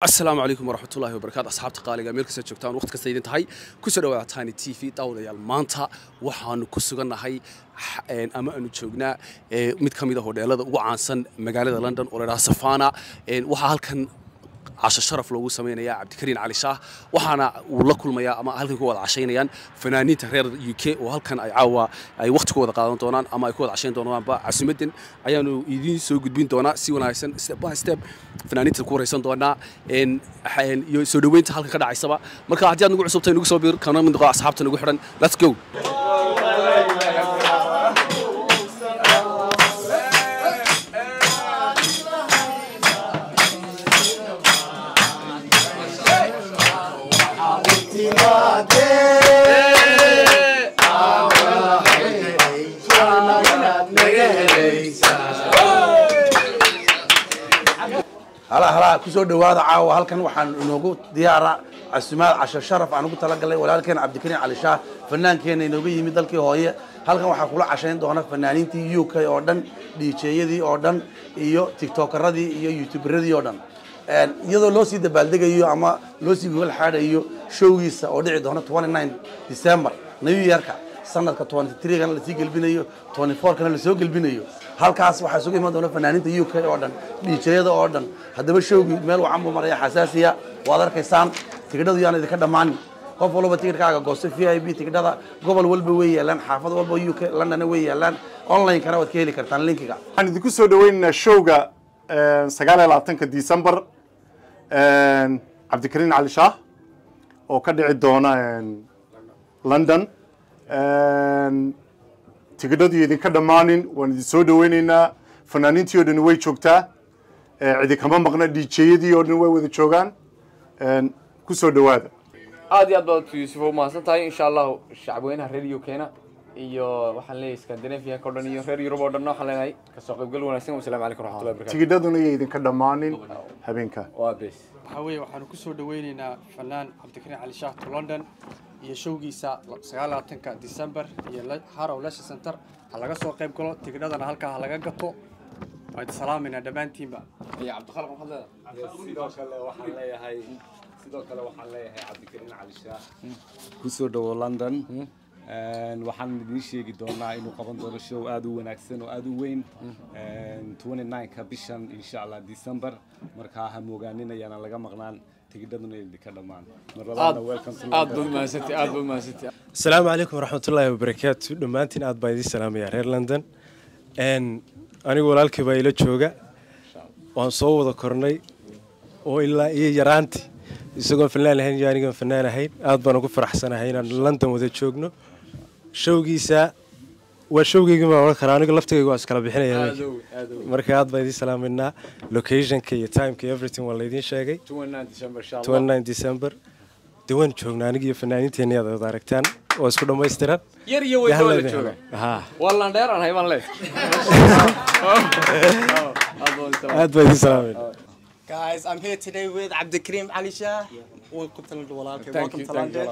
السلام عليكم ورحمة الله وبركاته أصحاب قالقة ميل كسر جوكتان وقت كسيدين تهاي كسر تاني تي في دولة المانتا وحنا كسرنا هاي أما إنه شوقنا متكمل هذا هذا وعنسن مقالة لندن ولا سفانا وحال كان عشان شرف لو سمينا يا عبد الكريم علي شاه وحنا والله كل ما يا أما هل كان قوة عشينيان فنانين تغير UK وهل كان أي عوا أي وقت قوة قادون دونان أما يكون عشان دونان عسمدين أيانو يدين سو قدبين دونا سوينا يسن step by step فنانين الكورة يسن دونا إن حين يسودوين هل كان عيسى مركا عديان نقول عصبتين نقول صبير كنا من دقاء أصحابنا نقول حرن let's go هلا كسر دوّاد عاو هالكن وحن نوجود ديارة عسمات عشان شرف عن نقول تلاقي ولكن عبد الكريم علي شاه فنان كان نوجي يمدل كي هوية هالكن وحن كله عشان دوّنا فنانين تي UK أردن دي شيء دي أردن إيو تيك توك ردي إيو يوتيوب ردي أردن يدو لوسي دبالدك إيو أما لوسي يقول حاجة إيو شويس أودع دوّنا 29 ديسمبر نيويورك سنة 23 كان لسي قلبنا إيو 24 كان لسي قلبنا إيو halkaas waxa suuq iman doona fanaaniinta UK oo dhan dhiijayada oo dhan hadaba showgi meel wacan buu maray xasaasiya waad arkaysaan tigidhadu yaan idinka dhamaan qof walba tigidhkaaga goosto VIP tigidhada gobol walba way yeelan xaafad walba UK London way yeelan online kana waad ka heli kartaan linkiga waxaan idinku soo dhaweynaa showga 29 December Cabdikariin Cali Shaah oo ka dhici doona London tigidhadu idinka dhamaanin waan idin soo dhaweynaynaa fanaaniintii oo dhan way joogtaa cidi kama maqna DJyadii oo dhan way wada joogaan ku soo dhawaada aad iyo aad baad Yusuf oo maasan tahay insha Allah shacabweynaha reer UK-na iyo waxaan leeyahay Scandinavia ka dhan iyo reer Europe oo dhan waxaan leenahay ka soo qayb gal wanaagsan wassalaamu calaykum waraxmatullahi wabarakaatuh tigidhaduna idinka dhamaanin habeenka waa bes waxaan ku soo dhaweynaynaa fanaan Cabdikariin Cali Shaah to London iyo showgiisa 29 December iyo Harrow Leisure Center laga soo qayb galo tigidhadana halka laga gato waad salaaminaa dhamaantiinba iyo Cabdikhalaq maxamed sidoo kale waxaan leeyahay Cabdikariin Cali Shaah ku soo dhawo London waxaan idin sheegi doonaa inuu qaban doono show aad u wanaagsan oo aad u weyn 29 ka bishan insha Allah December marka ha moogaanina laga maqnaan tigidhaduna idinka dhamaan marlabaadna welcome to aad buu maasantay السلام عليكم ورحمة الله وبركاته دمانتين aad baa idin salaamaya reer London anigu walaalkay baa ila jooga waan soo wada kornay oo ilaa iyo yaraanti isagoo fanaan ahayn iyo aniga fanaan ahayn aad baan ugu faraxsanahay inaan London wada joogno showgiisa waa showgayga ma wada karaan aniga laftayga waa iskala bixinaya marka aad baa idin salaaminaa location-ka iyo time-ka everything waa la idin sheegay 29 December insha Allah 29 December diwan joogna aniga iyo fanaaniinteena aad aragtaan oo isku dhameystiran yar iyo way wada jooga wallan dheer aan hayban leh aad baa idin salaaminaa Guys, I'm here today with Cabdikariin Cali Shaah. Welcome to London. Welcome to London.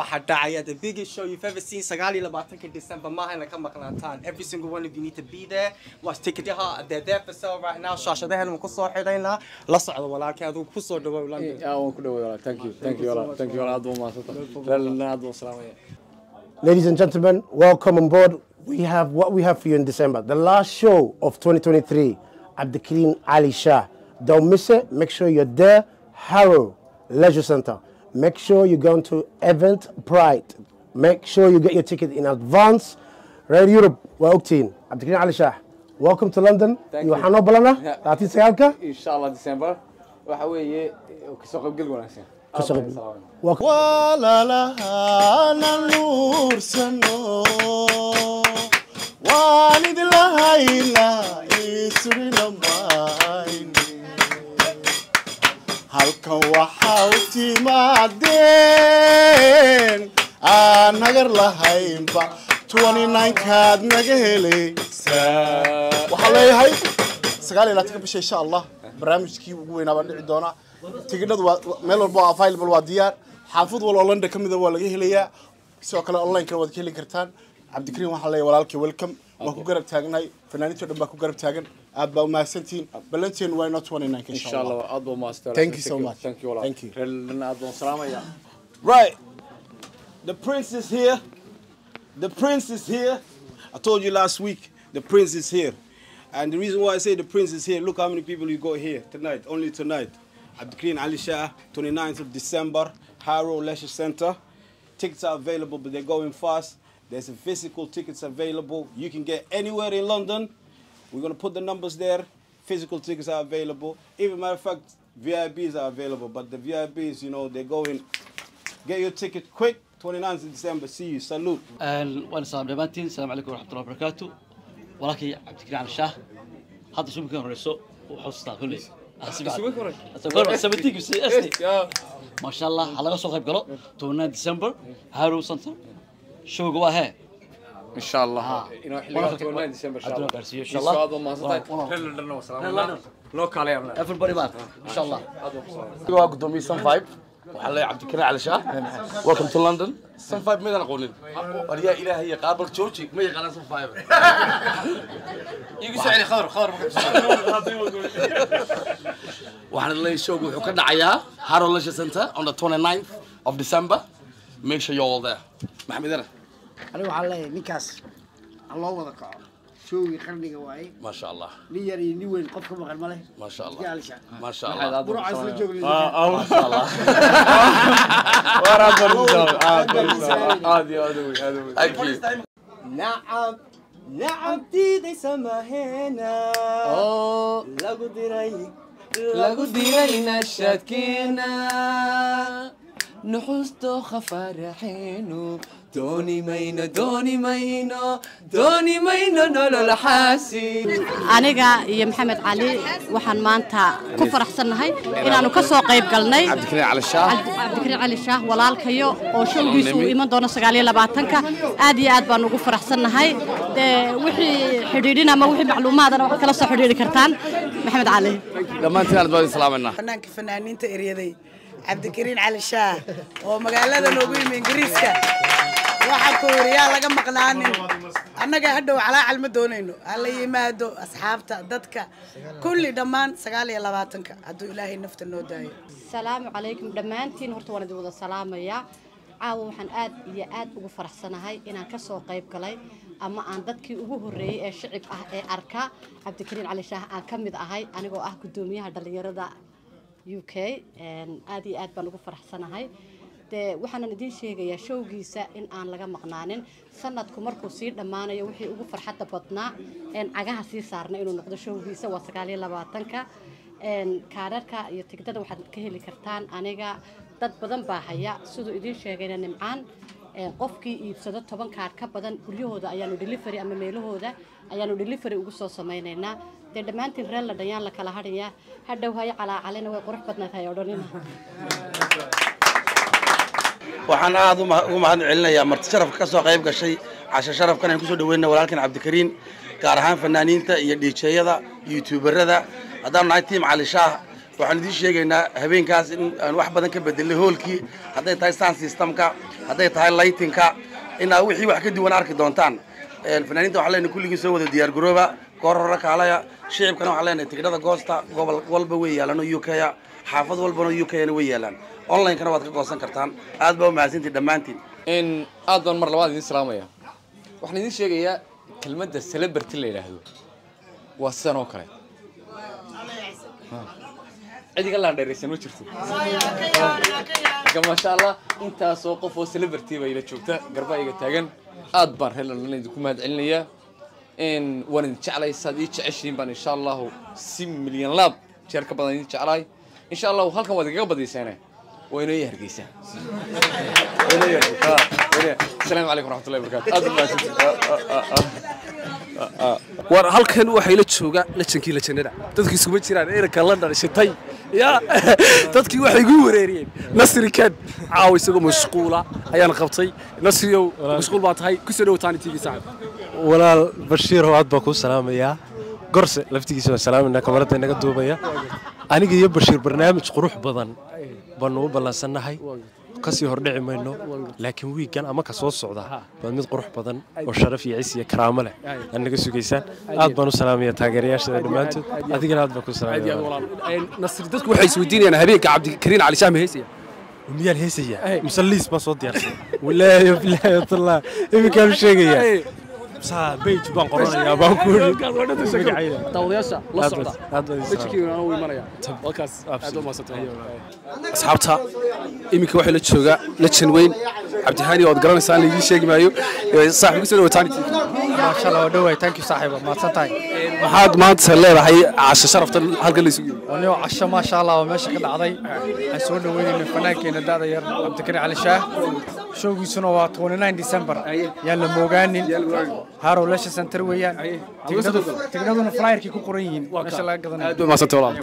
Waxa dhacaya the biggest show you've ever seen. 29 December ma hayna ka maqnaataan. Every single one of you need to be there. Watch ticketaha. They're there for sale right now. Shaashadahan ma ku soo xidhaynaa. La socdo walaalkay aduu ku soo dhawaad London. waan ku dhawaad thank you aad buu maasantay Ladies and gentlemen, welcome on board. We have what we have for you in December. The last show of 2023, Cabdikariin Cali Shaah. Don't miss it. Make sure you're there. Harrow Leisure Center. Make sure you go to Eventbrite. Make sure you get your ticket in advance. Red Europe, Wautin. Cabdikariin Cali Shaah. Welcome to London. You hano balana? Taati sayalka? insha Allah December waxa weeye ka soo qayb gal wanaagsan wala la nuursano walid la hayla isrinamay halkan waxa u timaadeen aan nagar lahaynba 29 kaad naga helay waxa leeyahay 29 bisha insha Allah barnaamijkii ugu weynaa baan dhici doona tigidhadu meel walba available waa diyaar xaafad walba London kamid ah waa laga helayaa sidoo kale online ka wad ka heli kartaan Cabdikariin waxa leeyahay walaalkii welcome waan ku garab taagnahay fanaaniinta dhan baa ku garab taagan aad baa umahadsantiin balanteen waa inoo 29 insha Allah aad baa master thank you so much thank you thank you aad baan salaamaya right the prince is here the prince is here I told you last week the prince is here and the reason why I say the prince is here look how many people you got here tonight only tonight Abdikarim Ali Shah 29th of December Harrow Leisure Center tickets are available but they're going fast. There's a physical tickets available. You can get anywhere in London. We're going to put the numbers there. Physical tickets are available. Even matter of fact, VIPs are available. But the VIPs, you know, they're going. Get your ticket quick. 29th of December. See you. Salute. وأنا صاحب دمانتين السلام عليكم ورحمة الله وبركاته. ولكن عبدالكريم علي الشاه هذا شو ممكن رئيسه وحصته كله. ما شاء الله على قصة غيب قالوا 29 ديسمبر هارو سنتر شو جواها إن شاء الله إنه حلقة 29 ديسمبر إن شاء الله إن شاء الله هذا ما صدق لو كلامنا everybody back إن شاء الله قدومي سن 5 وحلا عبدالكريم علي شاه welcome to London سن 5 ماذا نقول وريا إلهي قابل جورجي ما يقال سن 5 يقول سعري خضر waxaan leeyahay show wuxuu ka dhacayaa Harrow Leisure Center on the 29th of December make sure you're all there maxamed ana anigu waxaan leeyahay ninkaas Allah wada kaco showgi qarniga waay ma sha Allah nin yar iyo nin weyn qofka maqan ma leh ma sha Allah ma sha Allah buro asla joogay ma sha Allah نعم تيدي سماهنا lagu dirayna shadkeena nuxusto khafaraxeenu dooni mayno nolol xaasi aniga iyo maxamed cali waxaan maanta ku faraxsanahay inaanu ka soo qayb galnay Abdikarim Ali Shah walaalkayo oo showgiisu iman doono 29ka aad iyo aad baan ugu faraxsanahay wixii xiriirina ama wixii macluumaadana wax kala soo xiriiri kartaan maxamed cali dhamaantiin aad baan islaamana fanaaniinta eriyaday Abdikarim Ali Shah oo magaalada noogu yimid Ingiriiska waxa ku wariyaa laga maqnaanin annaga hadhow calaacal ma doonayno alla yimaado asxaabta dadka kulli dhammaan 29ka hadduu ilaahay nafta noo daayo salaamu calaykum dhammaantiin horta waan idin wada salaamayaa caawa waxaan aad iyo aad ugu faraxsanahay inaan ka soo qayb galay ama aan dadkii ugu horeeyay ee shicib ah ee arka Abdikarim Ali Shah aan ka mid ahay anigoo ah gudoomiyaha dhalinyarada UK aad iyo aad baan ugu faraxsanahay waxaan idin sheegayaa showgiisa in aan laga maqnaanin sanadku markuu sii dhamaanayo wixii ugu farxadda badnaa cagaha sii saarna inuu noqdo showgiisa waa 29ka kaararka iyo tigidhada waxaad ka heli kartaan aniga dad badan baa haya sidoo idin sheegayna nimcaan qofkii iibsado 10 kaar ka badan guryahooda ayaanu delivery ama meelahooda ayaanu delivery ugu soo sameeynaa dhammaantiin reer la dhayaan la kala hadhaya hadhow hay calaalina way qurux badnaatay odhanina waxaan aad ugu mahad celinayaa marti sharafka ka soo qayb gashay casho sharafkan aan ku soo dhaweynaa walaalkan Abdikarim gaar ahaan fanaaniinta iyo DJ-yada YouTuberada haddaan nahay team Ali Shah waxaan idin sheegaynaa habeenkaas in aan wax badan ka bedelay hoolkii hadday tahay sound systemka hadday tahay lightingka in wixii wax ka duwan arki doontaan fanaaniinta waxaan leenahay kulligii soo wada diyaar garooba goor hore kaalaya shicibkana waxaan leenahay tigidhada goosta gobol walba way yaalaan UK-ya xaafad walbana UK-na way yaalaan online kana waad ka goosan kartaan aad baa u mahadsantii dhammaantiin in aad baan mar labaad idin salaamaya waxaan idin sheegayaa kelmadda celebrity la yiraahdo waa sidan oo kale cidiga la dheeraysan ma jirto ma sha Allah intaas oo qof oo celebrity bay la joogta garbaayiga taagan aad baan helan idinku mahad celinayaa in waan jeclay sadii jeceshiin baan insha Allah 6 milyan laab jeer ka badan idin jeclay insha Allah halkan waad igaga badiseenay وين يهرجيسه السلام عليكم ورحمة الله وبركاته war halkan waxay la jooga lajankii la janada dadkii isku jiraan eerka London shitay ya dadkii waxay ugu wareeriyeen Nasri kan caaw isagu mashquula ayaan qabtay Nasriyow mashquul baa tahay ku soo dhawtaan TV saaxib walaal Bashiir oo aad baa ku salaamaya gorse laftigiisa waa salaamina kamarada inaga duubaya aniga iyo Bashiir barnaamij qurux badan banu u balansanahay kasii hordhici mayno laakiin wiigan ama ka soo socda waa mid qurux badan oo sharaf iyo ciis iyo karaamo leh aan naga sugaysaan aad baan u salaamaya taageerayaashada dhammaantood adigana aad baan ku salaamaya nasir dadku waxay isweydiinayaan habeenka cabdikariin cali shaah ma heesaya miyaan heesaya musaliis baan soo diyaarsan walaahi bilaahi wallah iminkaan sheegaya بيت بان قرنيا بان كوري داودياشا لا سocda wajigii aan u imanaya halkaas aad u maasatay asxaabta iminka waxa la jooga lejan weyn cabdihani oo garanaysan la idin sheegi maayo saaxiibkiisa oo taani ma sha Allah dhaway thank you saaxiibo ma santahay maxaad maanta leedahay casho sharafta halka la isugu ونيو عشا ما شاء الله وماشي كده عضي حسون وين من فنانكين دادا ير عبدالكريم علي شاه شوقي سنة 29 ديسمبر يلا موغانين هارو ليش سنتر ويان تقدرون فلاير كي كوكوريين ما شاء الله قدنا ما سنتر والله